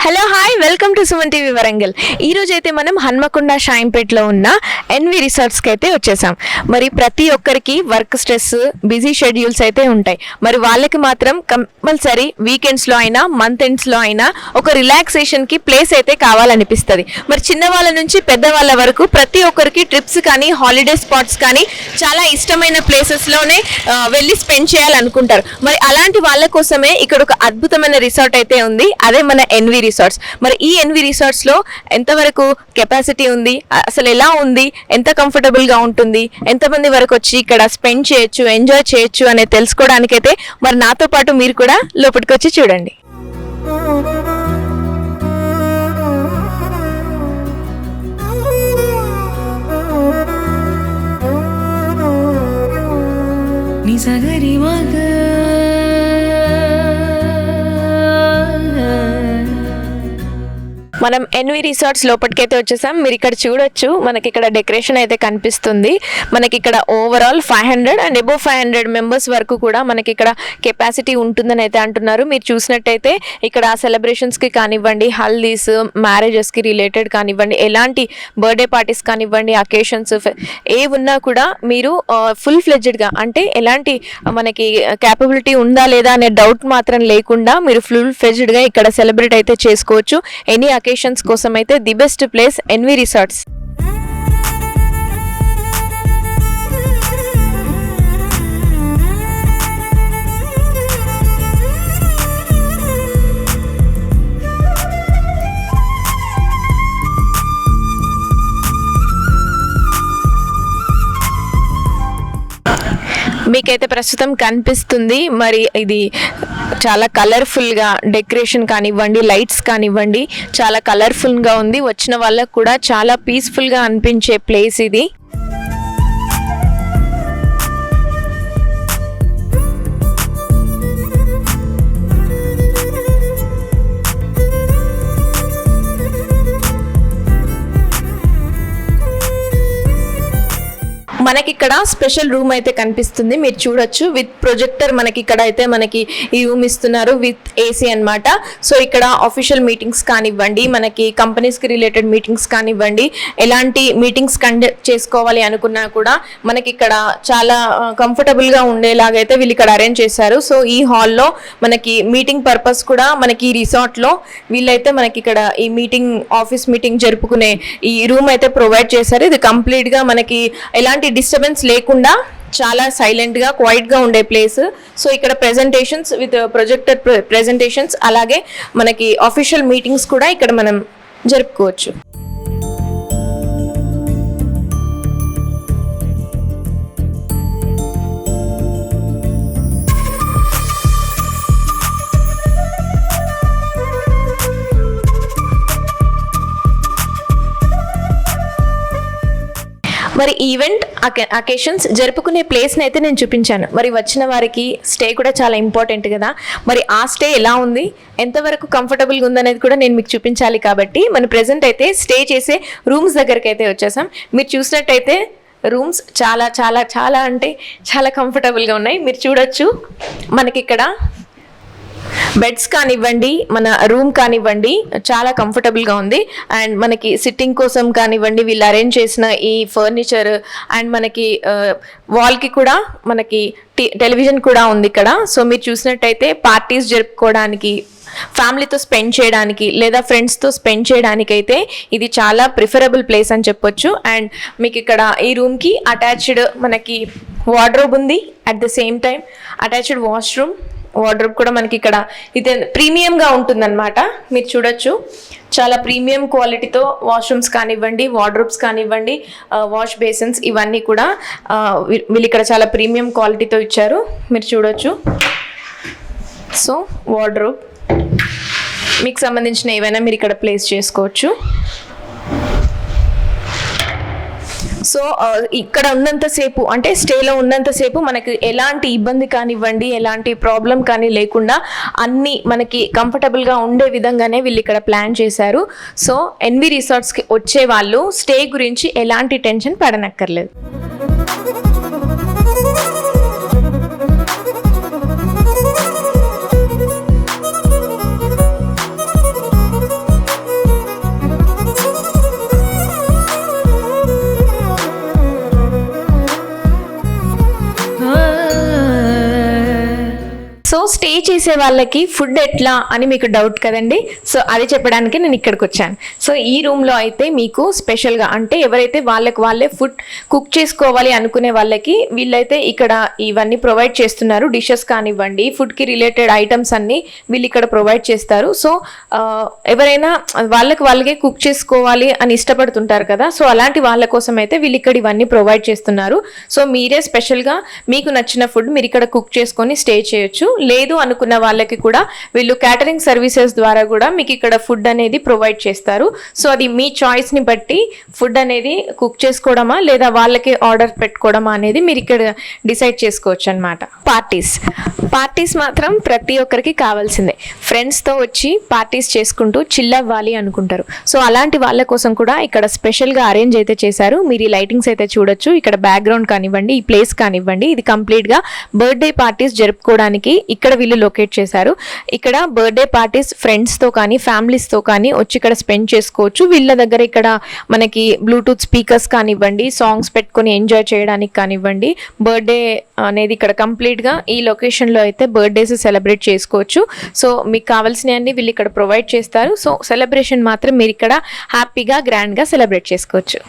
Hello hi welcome to Suman TV Warangal. ఈ రోజు అయితే మనం హన్మకొండ షాయింపేట్లో ఉన్న ఎన్వి రిసార్ట్స్కి అయితే వచ్చేసాం. మరి ప్రతి ఒక్కరికి వర్క్ స్ట్రెస్, బిజీ షెడ్యూల్స్ అయితే ఉంటాయి. మరి వాళ్ళకి మాత్రం కంపల్సరీ వీకెండ్స్లో అయినా మంత్ ఎండ్స్లో అయినా ఒక రిలాక్సేషన్కి ప్లేస్ అయితే కావాలనిపిస్తుంది. మరి చిన్నవాళ్ళ నుంచి పెద్దవాళ్ళ వరకు ప్రతి ఒక్కరికి ట్రిప్స్ కానీ హాలిడే స్పాట్స్ కానీ చాలా ఇష్టమైన ప్లేసెస్లోనే వెళ్ళి స్పెండ్ చేయాలనుకుంటారు. మరి అలాంటి వాళ్ళ కోసమే ఇక్కడ ఒక అద్భుతమైన రిసార్ట్ అయితే ఉంది. అదే మన ఎన్వి రిసార్ట్స్. మరి ఈ ఎన్వి రిసార్ట్స్ లో ఎంతవరకు కెపాసిటీ ఉంది, అసలు ఎలా ఉంది, ఎంత కంఫర్టబుల్ గా ఉంటుంది, ఎంతమంది వరకు వచ్చి ఇక్కడ స్పెండ్ చేయొచ్చు, ఎంజాయ్ చేయొచ్చు అనేది తెలుసుకోవడానికైతే మరి నాతో పాటు మీరు కూడా లోపలికి వచ్చి చూడండి. మనం ఎన్వి రిసార్ట్స్ లోపలికైతే వచ్చేసాం. మీరు ఇక్కడ చూడొచ్చు, మనకి ఇక్కడ డెకరేషన్ అయితే కనిపిస్తుంది. మనకి ఇక్కడ ఓవరాల్ 500 అండ్ అబోవ్ 500 మెంబర్స్ వరకు కూడా మనకి ఇక్కడ కెపాసిటీ ఉంటుందని అయితే అంటున్నారు. మీరు చూసినట్టయితే ఇక్కడ సెలబ్రేషన్స్కి కానివ్వండి, హల్దీస్, మ్యారేజెస్కి రిలేటెడ్ కానివ్వండి, ఎలాంటి బర్త్డే పార్టీస్ కానివ్వండి, అకేషన్స్ ఏ ఉన్నా కూడా మీరు ఫుల్ ఫ్లెడ్జ్డ్గా, అంటే ఎలాంటి మనకి క్యాపబిలిటీ ఉందా లేదా అనే డౌట్ మాత్రం లేకుండా మీరు ఫుల్ ఫ్లెడ్జ్డ్గా ఇక్కడ సెలబ్రేట్ అయితే చేసుకోవచ్చు. ఎనీ అకేషన్స్ కోసం అయితే the best place NV resorts. మీకైతే ప్రస్తుతం కనిపిస్తుంది. మరి ఇది చాలా కలర్ఫుల్గా డెకరేషన్ కానివ్వండి, లైట్స్ కానివ్వండి, చాలా కలర్ఫుల్గా ఉంది. వచ్చిన వాళ్ళకు కూడా చాలా పీస్ఫుల్గా అనిపించే ప్లేస్ ఇది. మనకి ఇక్కడ స్పెషల్ రూమ్ అయితే కనిపిస్తుంది, మీరు చూడొచ్చు. విత్ ప్రొజెక్టర్ మనకి ఇక్కడ అయితే మనకి ఈ రూమ్ ఇస్తున్నారు విత్ ఏసీ అన్నమాట. సో ఇక్కడ ఆఫీషియల్ మీటింగ్స్ కానివ్వండి, మనకి కంపెనీస్కి రిలేటెడ్ మీటింగ్స్ కానివ్వండి, ఎలాంటి మీటింగ్స్ కండక్ట్ చేసుకోవాలి అనుకున్నా కూడా మనకి ఇక్కడ చాలా కంఫర్టబుల్గా ఉండేలాగైతే వీళ్ళు ఇక్కడ అరేంజ్ చేశారు. సో ఈ హాల్లో మనకి మీటింగ్ పర్పస్ కూడా మనకి ఈ రిసార్ట్లో వీళ్ళైతే మనకి ఇక్కడ ఈ మీటింగ్, ఆఫీస్ మీటింగ్ జరుపుకునే ఈ రూమ్ అయితే ప్రొవైడ్ చేశారు. ఇది కంప్లీట్గా మనకి ఎలాంటి డిస్టర్బెన్స్ లేకుండా చాలా సైలెంట్గా, క్వైట్గా ఉండే ప్లేస్. సో ఇక్కడ ప్రెజెంటేషన్స్ విత్ ప్రొజెక్టర్ ప్రెజెంటేషన్స్, అలాగే మనకి ఆఫీషియల్ మీటింగ్స్ కూడా ఇక్కడ మనం జరుపుకోవచ్చు. మరి ఈవెంట్ అకేషన్స్ జరుపుకునే ప్లేస్ని అయితే నేను చూపించాను. మరి వచ్చిన వారికి స్టే కూడా చాలా ఇంపార్టెంట్ కదా. మరి ఆ స్టే ఎలా ఉంది, ఎంతవరకు కంఫర్టబుల్గా ఉందనేది కూడా నేను మీకు చూపించాలి. కాబట్టి మన ప్రెజెంట్ అయితే స్టే చేసే రూమ్స్ దగ్గరికి అయితే వచ్చేసాం. మీరు చూసినట్టయితే రూమ్స్ చాలా చాలా చాలా అంటే చాలా కంఫర్టబుల్గా ఉన్నాయి. మీరు చూడొచ్చు, మనకి ఇక్కడ బెడ్స్ కానివ్వండి, మన రూమ్ కానివ్వండి, చాలా కంఫర్టబుల్గా ఉంది. అండ్ మనకి సిట్టింగ్ కోసం కానివ్వండి, వీళ్ళు అరేంజ్ చేసిన ఈ ఫర్నిచర్, అండ్ మనకి వాల్కి కూడా మనకి టెలివిజన్ కూడా ఉంది ఇక్కడ. సో మీరు చూసినట్టయితే పార్టీస్ జరుపుకోవడానికి, ఫ్యామిలీతో స్పెండ్ చేయడానికి, లేదా ఫ్రెండ్స్తో స్పెండ్ చేయడానికి అయితే ఇది చాలా ప్రిఫరబుల్ ప్లేస్ అని చెప్పొచ్చు. అండ్ మీకు ఇక్కడ ఈ రూమ్కి అటాచ్డ్ మనకి వార్డ్రోబ్ ఉంది, at the same time attached washroom. Wardrobe కూడా మనకి ఇక్కడ ఇది ప్రీమియంగా ఉంటుందన్నమాట. మీరు చూడొచ్చు, చాలా ప్రీమియం క్వాలిటీతో వాష్రూమ్స్ కానివ్వండి, వార్డ్రోబ్స్ కానివ్వండి, వాష్ బేసిన్స్, ఇవన్నీ కూడా వీళ్ళు ఇక్కడ చాలా ప్రీమియం క్వాలిటీతో ఇచ్చారు. మీరు చూడొచ్చు. సో వార్డ్రోబ్ మీకు సంబంధించిన ఏవైనా మీరు ఇక్కడ ప్లేస్ చేసుకోవచ్చు. సో ఇక్కడ ఉన్నంతసేపు, అంటే స్టేలో ఉన్నంతసేపు మనకి ఎలాంటి ఇబ్బంది కానివ్వండి, ఎలాంటి ప్రాబ్లం కానీ లేకుండా అన్నీ మనకి కంఫర్టబుల్గా ఉండే విధంగానే వీళ్ళు ఇక్కడ ప్లాన్ చేశారు. సో ఎన్వి రిసార్ట్స్కి వచ్చే వాళ్ళు స్టే గురించి ఎలాంటి టెన్షన్ పడనక్కర్లేదు. చేసే వాళ్ళకి ఫుడ్ ఎట్లా అని మీకు డౌట్ కదండి. సో అది చెప్పడానికి నేను ఇక్కడికి వచ్చాను. సో ఈ రూమ్లో అయితే మీకు స్పెషల్గా అంటే ఎవరైతే వాళ్ళే ఫుడ్ కుక్ చేసుకోవాలి అనుకునే వాళ్ళకి వీళ్ళైతే ఇక్కడ ఇవన్నీ ప్రొవైడ్ చేస్తున్నారు. డిషెస్ కానివ్వండి, ఫుడ్కి రిలేటెడ్ ఐటమ్స్ అన్నీ వీళ్ళు ఇక్కడ ప్రొవైడ్ చేస్తారు. సో ఎవరైనా వాళ్ళకే కుక్ చేసుకోవాలి అని ఇష్టపడుతుంటారు కదా, సో అలాంటి వాళ్ళ కోసం అయితే వీళ్ళు ఇక్కడ ఇవన్నీ ప్రొవైడ్ చేస్తున్నారు. సో మీరే స్పెషల్గా మీకు నచ్చిన ఫుడ్ మీరు ఇక్కడ కుక్ చేసుకొని స్టే చేయొచ్చు. లేదు అనుకున్న వాళ్ళకి కూడా వీళ్ళు క్యాటరింగ్ సర్వీసెస్ ద్వారా కూడా మీకు ఇక్కడ ఫుడ్ అనేది ప్రొవైడ్ చేస్తారు. సో అది మీ చాయిస్ని బట్టి ఫుడ్ అనేది కుక్ చేసుకోవడమా లేదా వాళ్ళకి ఆర్డర్ పెట్టుకోవడమా అనేది మీరు ఇక్కడ డిసైడ్ చేసుకోవచ్చు అనమాట. పార్టీస్ మాత్రం ప్రతి ఒక్కరికి కావాల్సిందే. ఫ్రెండ్స్తో వచ్చి పార్టీస్ చేసుకుంటూ చిల్ అవ్వాలి అనుకుంటారు. సో అలాంటి వాళ్ళ కోసం కూడా ఇక్కడ స్పెషల్గా అరేంజ్ అయితే చేశారు. మీరు ఈ లైటింగ్స్ అయితే చూడొచ్చు. ఇక్కడ బ్యాక్గ్రౌండ్ కానివ్వండి, ఈ ప్లేస్ కానివ్వండి, ఇది కంప్లీట్గా బర్త్డే పార్టీస్ జరుపుకోవడానికి ఇక్కడ వీళ్ళు లొకేట్ చేశారు. ఇక్కడ బర్త్డే పార్టీస్ ఫ్రెండ్స్తో కానీ ఫ్యామిలీస్తో కానీ వచ్చి ఇక్కడ స్పెండ్ చేసుకోవచ్చు. వీళ్ళ దగ్గర ఇక్కడ మనకి బ్లూటూత్ స్పీకర్స్ కానివ్వండి, సాంగ్స్ పెట్టుకొని ఎంజాయ్ చేయడానికి కానివ్వండి, బర్త్డే అనేది ఇక్కడ కంప్లీట్గా ఈ లొకేషన్లో అయితే బర్త్డేస్ సెలబ్రేట్ చేసుకోవచ్చు. సో మీకు కావాల్సినవన్నీ వీళ్ళు ఇక్కడ ప్రొవైడ్ చేస్తారు. సో సెలబ్రేషన్ మాత్రం మీరు ఇక్కడ హ్యాపీగా గ్రాండ్గా సెలబ్రేట్ చేసుకోవచ్చు.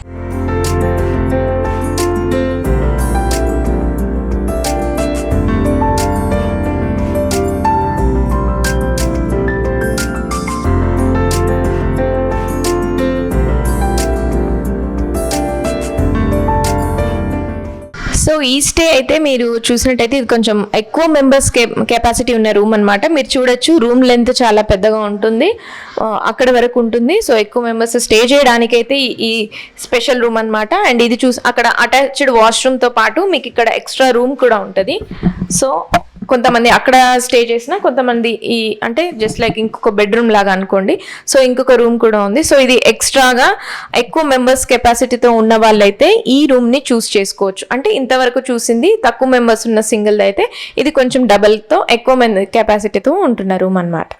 సో ఈ స్టే అయితే మీరు చూసినట్టయితే ఇది కొంచెం ఎక్కువ మెంబర్స్ కెపాసిటీ ఉన్న రూమ్ అనమాట. మీరు చూడొచ్చు రూమ్ లెంత్ చాలా పెద్దగా ఉంటుంది, అక్కడ వరకు ఉంటుంది. సో ఎక్కువ మెంబర్స్ స్టే చేయడానికైతే ఈ స్పెషల్ రూమ్ అనమాట. అండ్ ఇది అక్కడ అటాచ్డ్ వాష్రూమ్తో పాటు మీకు ఇక్కడ ఎక్స్ట్రా రూమ్ కూడా ఉంటుంది. సో కొంతమంది అక్కడ స్టే చేసిన, కొంతమంది అంటే జస్ట్ లైక్ ఇంకొక బెడ్రూమ్ లాగా అనుకోండి. సో ఇంకొక రూమ్ కూడా ఉంది. సో ఇది ఎక్స్ట్రాగా ఎక్కువ మెంబర్స్ కెపాసిటీతో ఉన్న వాళ్ళైతే ఈ రూమ్ని చూస్ చేసుకోవచ్చు. అంటే ఇంతవరకు చూసింది తక్కువ మెంబర్స్ ఉన్న సింగిల్ అయితే ఇది కొంచెం డబల్తో ఎక్కువ మంది కెపాసిటీతో ఉంటున్న రూమ్ అనమాట.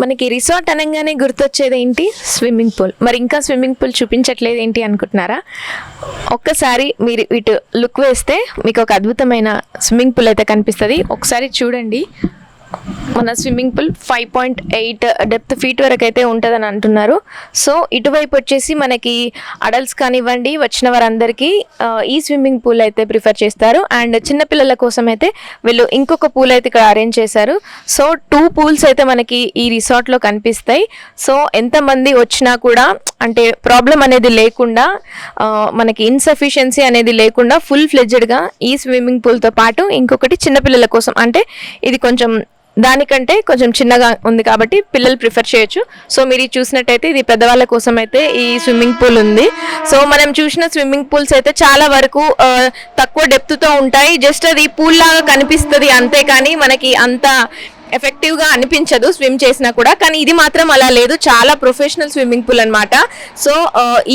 మనకి రిసార్ట్ అనగానే గుర్తొచ్చేది ఏంటి? Swimming pool. మరి ఇంకా స్విమ్మింగ్ పూల్ చూపించట్లేదు ఏంటి అనుకుంటున్నారా? ఒక్కసారి మీరు ఇటు లుక్ వేస్తే మీకు ఒక అద్భుతమైన స్విమ్మింగ్ పూల్ అయితే కనిపిస్తుంది. ఒకసారి చూడండి. మన స్విమ్మింగ్ పూల్ 5.8 డెప్త్ ఫీట్ వరకు అయితే ఉంటుందని అంటున్నారు. సో ఇటువైపు వచ్చేసి మనకి అడల్ట్స్ కానివ్వండి వచ్చిన వారందరికీ ఈ స్విమ్మింగ్ పూల్ అయితే ప్రిఫర్ చేస్తారు. అండ్ చిన్నపిల్లల కోసం అయితే వీళ్ళు ఇంకొక పూల్ అయితే ఇక్కడ అరేంజ్ చేశారు. సో 2 పూల్స్ అయితే మనకి ఈ రిసార్ట్లో కనిపిస్తాయి. సో ఎంతమంది వచ్చినా కూడా అంటే ప్రాబ్లం అనేది లేకుండా, మనకి ఇన్సఫిషియన్సీ అనేది లేకుండా ఫుల్ ఫ్లెడ్జ్డ్గా ఈ స్విమ్మింగ్ పూల్తో పాటు ఇంకొకటి చిన్నపిల్లల కోసం, అంటే ఇది కొంచెం దానికంటే కొంచెం చిన్నగా ఉంది కాబట్టి పిల్లలు ప్రిఫర్ చేయొచ్చు. సో మీరు చూసినట్టయితే ఇది పెద్దవాళ్ళ కోసం అయితే ఈ స్విమ్మింగ్ పూల్ ఉంది. సో మనం చూసిన స్విమ్మింగ్ పూల్స్ అయితే చాలా వరకు తక్కువ డెప్త్తో ఉంటాయి. జస్ట్ అది పూల్ లాగా కనిపిస్తుంది అంతే, కానీ మనకి అంత ఎఫెక్టివ్గా అనిపించదు స్విమ్ చేసినా కూడా. కానీ ఇది మాత్రం అలా లేదు, చాలా ప్రొఫెషనల్ స్విమ్మింగ్ పూల్ అనమాట. సో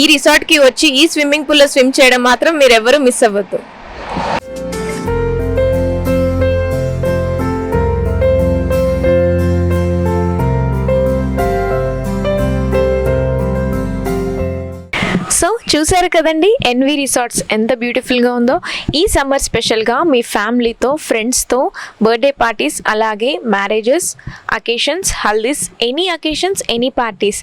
ఈ రిసార్ట్కి వచ్చి ఈ స్విమ్మింగ్ పూల్లో స్విమ్ చేయడం మాత్రం మీరు ఎవరు మిస్ అవ్వద్దు. సో చూసారు కదండి ఎన్వి రిసార్ట్స్ ఎంత బ్యూటిఫుల్గా ఉందో. ఈ సమ్మర్ స్పెషల్గా మీ ఫ్యామిలీతో, ఫ్రెండ్స్తో బర్త్డే పార్టీస్, అలాగే marriages, occasions, హల్దీస్, any occasions, any parties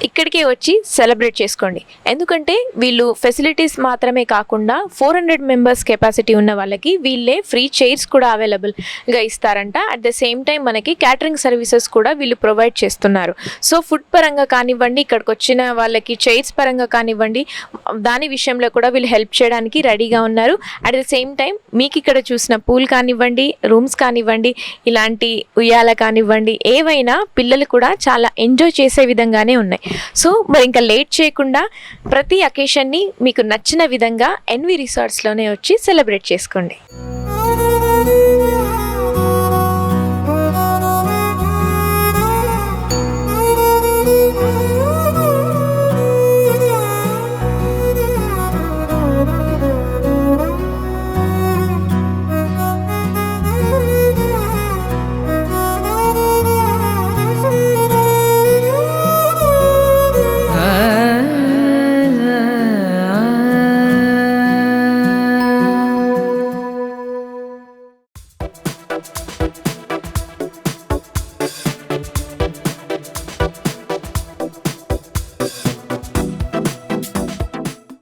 ఇక్కడికే వచ్చి సెలబ్రేట్ చేసుకోండి. ఎందుకంటే వీళ్ళు ఫెసిలిటీస్ మాత్రమే కాకుండా 400 మెంబర్స్ కెపాసిటీ ఉన్న వాళ్ళకి వీళ్ళే ఫ్రీ చైర్స్ కూడా అవైలబుల్గా ఇస్తారంట. అట్ ద సేమ్ టైం మనకి క్యాటరింగ్ సర్వీసెస్ కూడా వీళ్ళు ప్రొవైడ్ చేస్తున్నారు. సో ఫుడ్ పరంగా కానివ్వండి, ఇక్కడికి వచ్చిన వాళ్ళకి చైర్స్ పరంగా కానివ్వండి, దాని విషయంలో కూడా వీళ్ళు హెల్ప్ చేయడానికి రెడీగా ఉన్నారు. అట్ ద సేమ్ టైం మీకు ఇక్కడ చూసిన పూల్ కానివ్వండి, రూమ్స్ కానివ్వండి, ఇలాంటి ఉయ్యాల కానివ్వండి, ఏవైనా పిల్లలు కూడా చాలా ఎంజాయ్ చేసే విధంగానే ఉన్నాయి. సో మరి ఇంకా లేట్ చేయకుండా ప్రతి అకేషన్ని మీకు నచ్చిన విధంగా ఎన్వి రిసార్ట్స్లోనే వచ్చి సెలబ్రేట్ చేసుకోండి. Thank you.